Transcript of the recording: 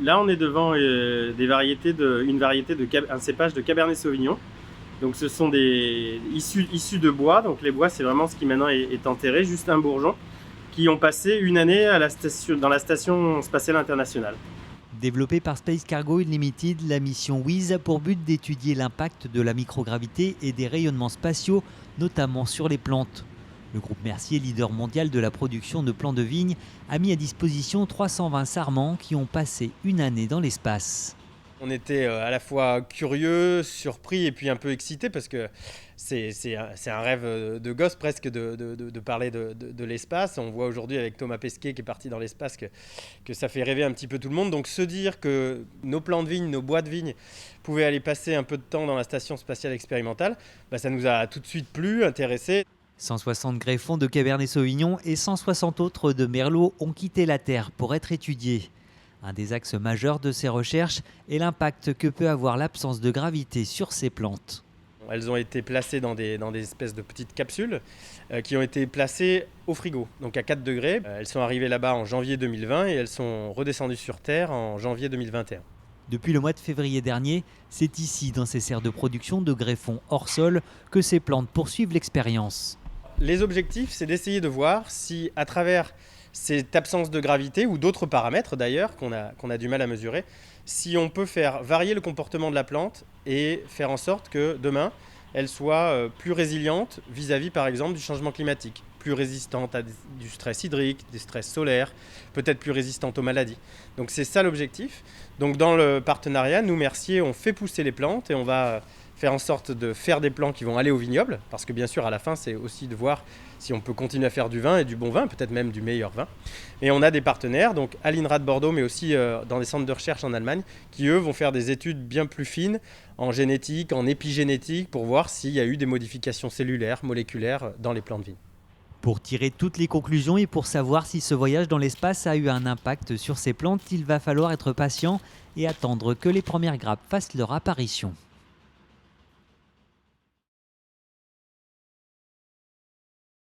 Là, on est devant un cépage de Cabernet Sauvignon. Donc ce sont des issus de bois. Donc les bois, c'est vraiment ce qui maintenant est enterré, juste un bourgeon, qui ont passé une année dans la station spatiale internationale. Développée par Space Cargo Unlimited, la mission WISE a pour but d'étudier l'impact de la microgravité et des rayonnements spatiaux, notamment sur les plantes. Le groupe Mercier, leader mondial de la production de plants de vigne, a mis à disposition 320 sarments qui ont passé une année dans l'espace. On était à la fois curieux, surpris et puis un peu excité parce que c'est un rêve de gosse presque de parler de l'espace. On voit aujourd'hui avec Thomas Pesquet qui est parti dans l'espace que ça fait rêver un petit peu tout le monde. Donc se dire que nos plants de vigne, nos bois de vigne pouvaient aller passer un peu de temps dans la station spatiale expérimentale, ça nous a tout de suite plu, intéressé. 160 greffons de Cabernet Sauvignon et 160 autres de Merlot ont quitté la Terre pour être étudiés. Un des axes majeurs de ces recherches est l'impact que peut avoir l'absence de gravité sur ces plantes. Elles ont été placées dans des espèces de petites capsules qui ont été placées au frigo, donc à 4 degrés. Elles sont arrivées là-bas en janvier 2020 et elles sont redescendues sur Terre en janvier 2021. Depuis le mois de février dernier, c'est ici, dans ces serres de production de greffons hors sol, que ces plantes poursuivent l'expérience. Les objectifs, c'est d'essayer de voir si, à travers cette absence de gravité, ou d'autres paramètres d'ailleurs, qu'on a du mal à mesurer, si on peut faire varier le comportement de la plante et faire en sorte que demain, elle soit plus résiliente vis-à-vis par exemple du changement climatique, plus résistante à du stress hydrique, des stress solaires, peut-être plus résistante aux maladies. Donc c'est ça l'objectif. Donc dans le partenariat, nous Mercier, on fait pousser les plantes et on va faire en sorte de faire des plants qui vont aller au vignoble, parce que bien sûr à la fin c'est aussi de voir si on peut continuer à faire du vin et du bon vin, peut-être même du meilleur vin. Et on a des partenaires, donc à l'INRA de Bordeaux, mais aussi dans des centres de recherche en Allemagne, qui eux vont faire des études bien plus fines en génétique, en épigénétique, pour voir s'il y a eu des modifications cellulaires, moléculaires dans les plants de vigne. Pour tirer toutes les conclusions et pour savoir si ce voyage dans l'espace a eu un impact sur ces plantes, il va falloir être patient et attendre que les premières grappes fassent leur apparition.